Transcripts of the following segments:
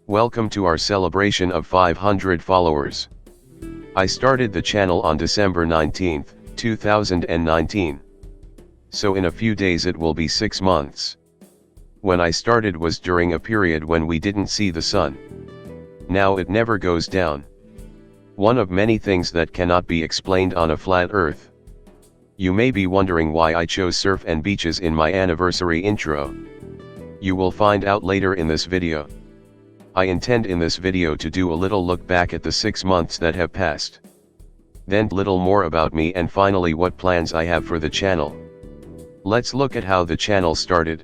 Welcome to our celebration of 500 followers. I started the channel on December 19, 2019. So in a few days it will be 6 months. When I started was during a period when we didn't see the sun. Now it never goes down. One of many things that cannot be explained on a flat earth. You may be wondering why I chose surf and beaches in my anniversary intro. You will find out later in this video. I intend in this video to do a little look back at the 6 months that have passed. Then little more about me and finally what plans I have for the channel. Let's look at how the channel started.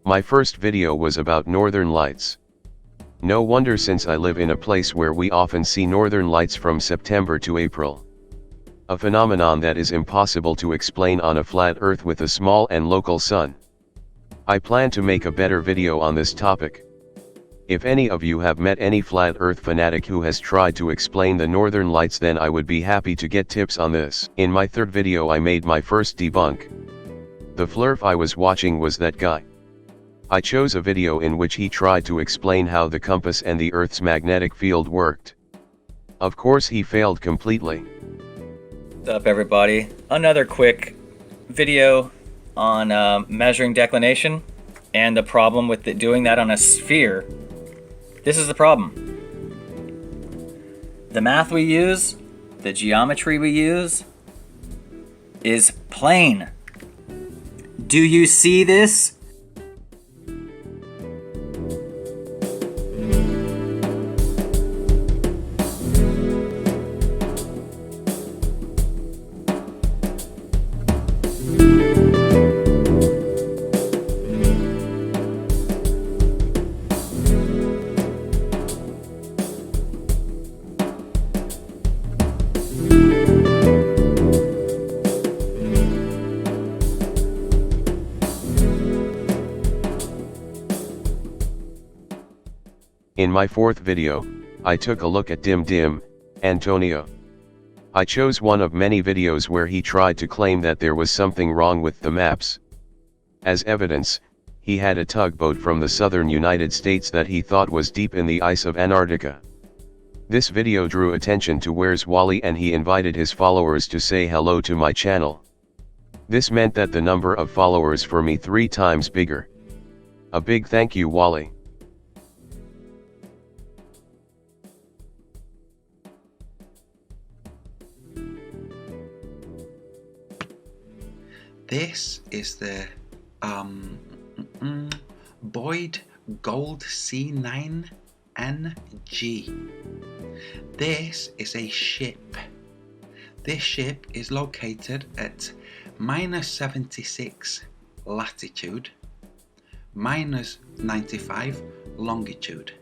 My first video was about Northern Lights. No wonder, since I live in a place where we often see Northern Lights from September to April. A phenomenon that is impossible to explain on a flat earth with a small and local sun. I plan to make a better video on this topic. If any of you have met any flat earth fanatic who has tried to explain the Northern Lights, then I would be happy to get tips on this. In my third video I made my first debunk. The flurf I was watching was that guy. I chose a video in which he tried to explain how the compass and the Earth's magnetic field worked. Of course he failed completely. What's up everybody? Another quick video on measuring declination and the problem with doing that on a sphere. This is the problem. The math we use, the geometry we use, is plain. Do you see this? In my fourth video, I took a look at Dim Antonio. I chose one of many videos where he tried to claim that there was something wrong with the maps. As evidence, he had a tugboat from the southern United States that he thought was deep in the ice of Antarctica. This video drew attention to Where's Wally, and he invited his followers to say hello to my channel. This meant that the number of followers for me 3 times bigger. A big thank you, Wally. This is the Boyd Gold C9NG. This is a ship. This ship is located at -76 latitude, -95 longitude.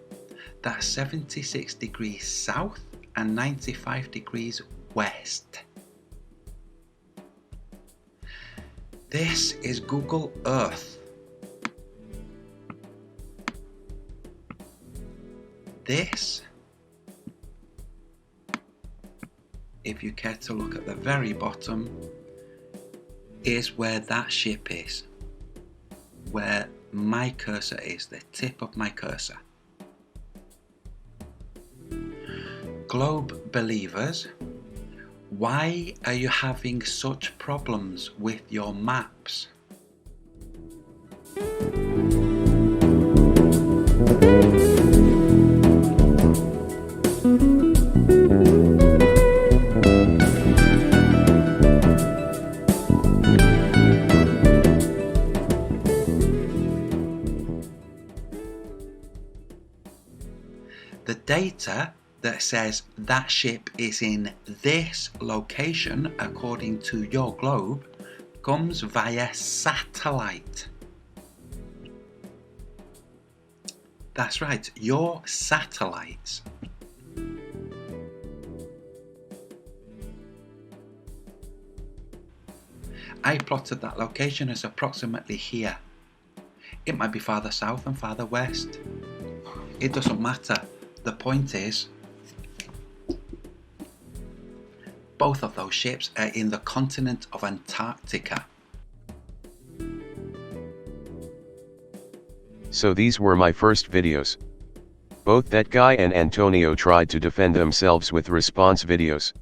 That's 76 degrees south and 95 degrees west. This is Google Earth. This, if you care to look at the very bottom, is where that ship is. Where my cursor is, the tip of my cursor. Globe believers, why are you having such problems with your maps? The data that says that ship is in this location according to your globe comes via satellite. That's right, your satellites. I plotted that location as approximately here. It might be farther south and farther west. It doesn't matter. The point is, both of those ships are in the continent of Antarctica. So these were my first videos. Both that guy and Antonio tried to defend themselves with response videos.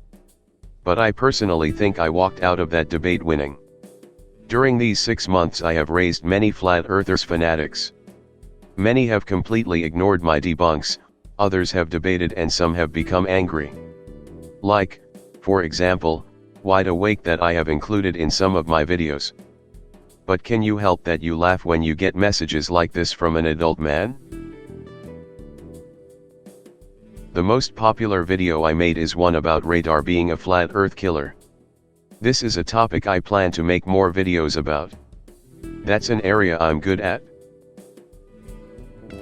But I personally think I walked out of that debate winning. During these 6 months I have raised many flat earthers fanatics. Many have completely ignored my debunks, others have debated and some have become angry. Like, for example, Wide Awake that I have included in some of my videos. But can you help that you laugh when you get messages like this from an adult man? The most popular video I made is one about radar being a flat earth killer. This is a topic I plan to make more videos about. That's an area I'm good at.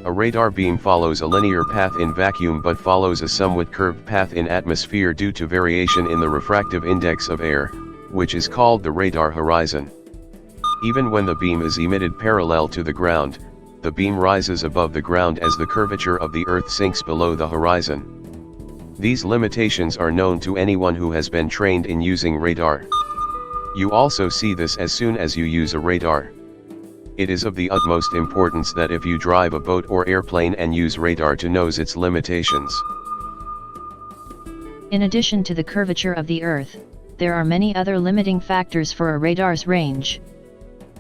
A radar beam follows a linear path in vacuum but follows a somewhat curved path in atmosphere due to variation in the refractive index of air, which is called the radar horizon. Even when the beam is emitted parallel to the ground, the beam rises above the ground as the curvature of the Earth sinks below the horizon. These limitations are known to anyone who has been trained in using radar. You also see this as soon as you use a radar. It is of the utmost importance that if you drive a boat or airplane and use radar to know its limitations. In addition to the curvature of the Earth, there are many other limiting factors for a radar's range.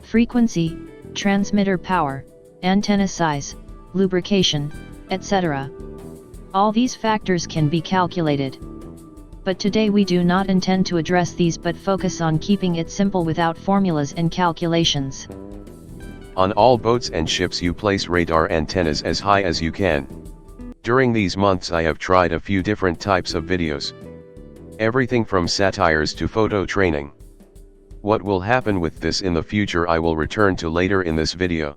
Frequency, transmitter power, antenna size, lubrication, etc. All these factors can be calculated. But today we do not intend to address these but focus on keeping it simple without formulas and calculations. On all boats and ships you place radar antennas as high as you can. During these months I have tried a few different types of videos. Everything from satires to photo training. What will happen with this in the future I will return to later in this video.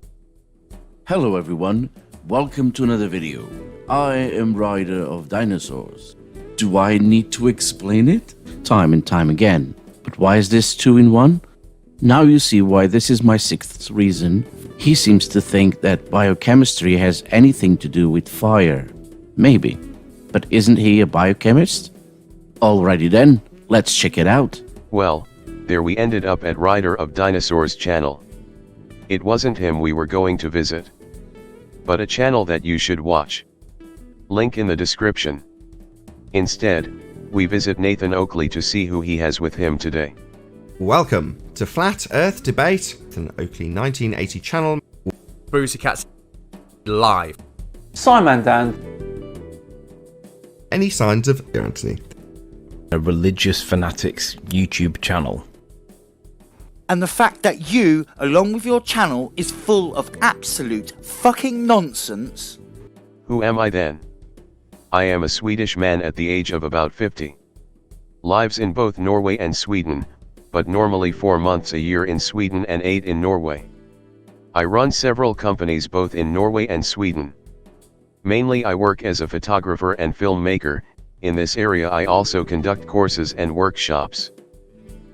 Hello everyone, welcome to another video. I am Rider of Dinosaurs. Do I need to explain it? Time and time again. But why is this 2 in 1? Now you see why this is my 6th reason. He seems to think that biochemistry has anything to do with fire. Maybe. But isn't he a biochemist? Alrighty then, let's check it out. Well, there we ended up at Rider of Dinosaurs channel. It wasn't him we were going to visit, but a channel that you should watch. Link in the description. Instead, we visit Nathan Oakley to see who he has with him today. Welcome to Flat Earth Debate, an Oakley 1980 channel. Brucey Cats live. Simon Dan. Any signs of Anthony? A religious fanatics YouTube channel. And the fact that you, along with your channel, is full of absolute fucking nonsense. Who am I then? I am a Swedish man at the age of about 50. Lives in both Norway and Sweden, but normally 4 months a year in Sweden and 8 in Norway. I run several companies both in Norway and Sweden. Mainly I work as a photographer and filmmaker. In this area I also conduct courses and workshops.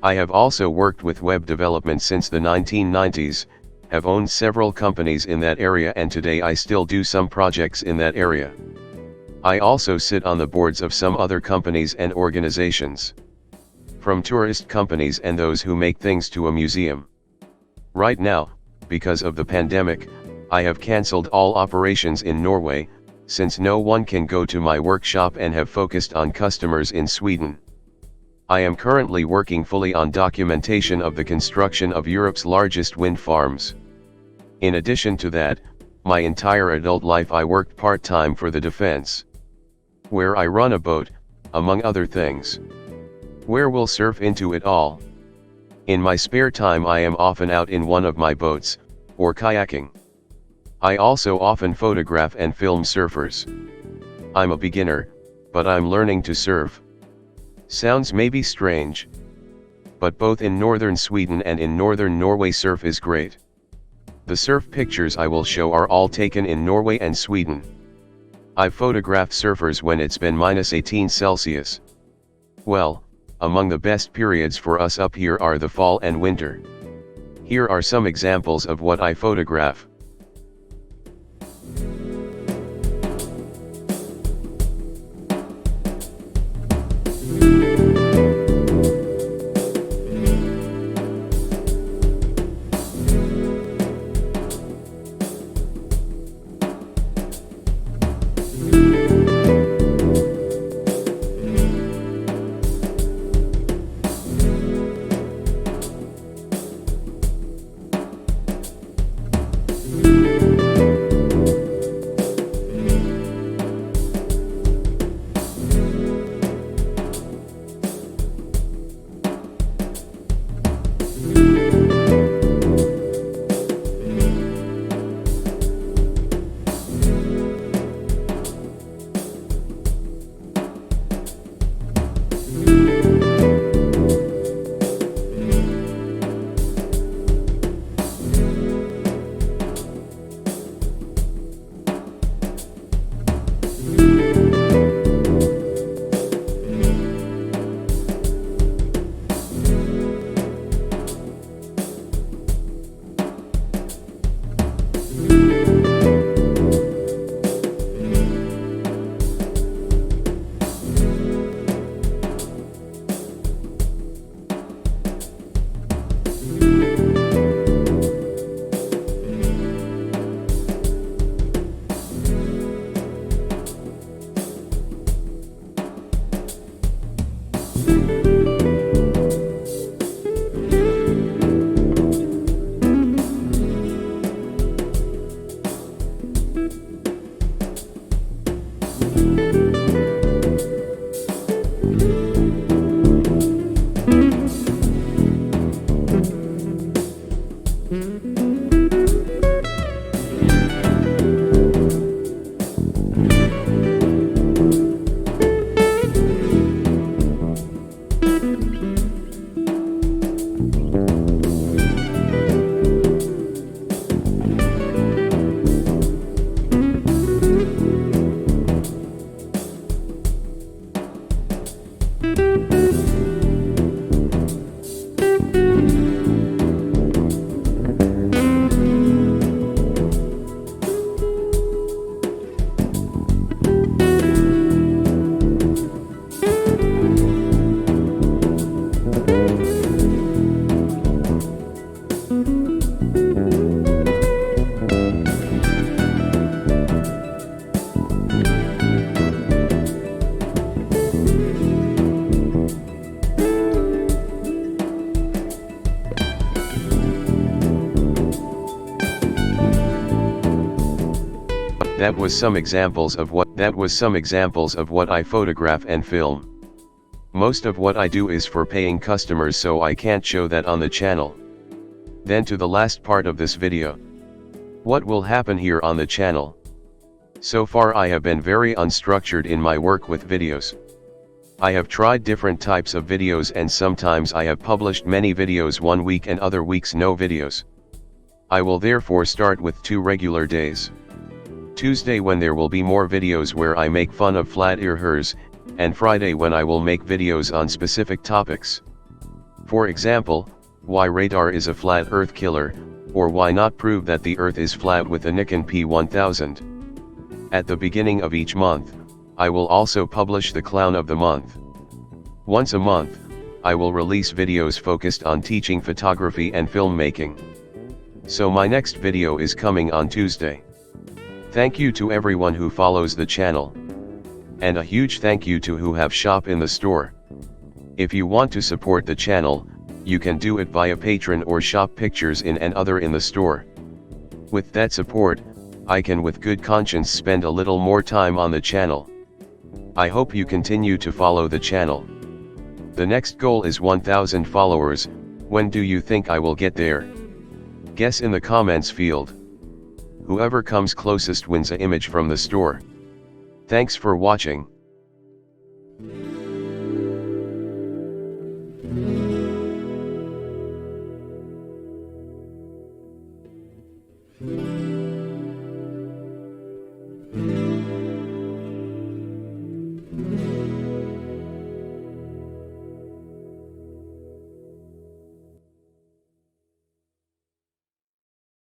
I have also worked with web development since the 1990s, have owned several companies in that area and today I still do some projects in that area. I also sit on the boards of some other companies and organizations. From tourist companies and those who make things to a museum. Right now, because of the pandemic, I have cancelled all operations in Norway, since no one can go to my workshop and have focused on customers in Sweden. I am currently working fully on documentation of the construction of Europe's largest wind farms. In addition to that, my entire adult life I worked part-time for the defense, where I run a boat, among other things. Where we'll surf into it all. In my spare time I am often out in one of my boats, or kayaking. I also often photograph and film surfers. I'm a beginner, but I'm learning to surf. Sounds maybe strange, but both in northern Sweden and in northern Norway surf is great. The surf pictures I will show are all taken in Norway and Sweden. I've photographed surfers when it's been -18 Celsius. Well, among the best periods for us up here are the fall and winter. Here are some examples of what I photograph. That was some examples of what I photograph and film. Most of what I do is for paying customers, so I can't show that on the channel. Then to the last part of this video. What will happen here on the channel? So far I have been very unstructured in my work with videos. I have tried different types of videos, and sometimes I have published many videos one week and other weeks no videos. I will therefore start with 2 regular days. Tuesday, when there will be more videos where I make fun of flat earthers, and Friday when I will make videos on specific topics. For example, why radar is a flat earth killer, or why not prove that the earth is flat with a Nikon P1000. At the beginning of each month, I will also publish the clown of the month. Once a month, I will release videos focused on teaching photography and filmmaking. So my next video is coming on Tuesday. Thank you to everyone who follows the channel. And a huge thank you to who have shop in the store. If you want to support the channel, you can do it via Patreon or shop pictures in and other in the store. With that support, I can with good conscience spend a little more time on the channel. I hope you continue to follow the channel. The next goal is 1,000 followers. When do you think I will get there? Guess in the comments field. Whoever comes closest wins an image from the store. Thanks for watching. Thank you.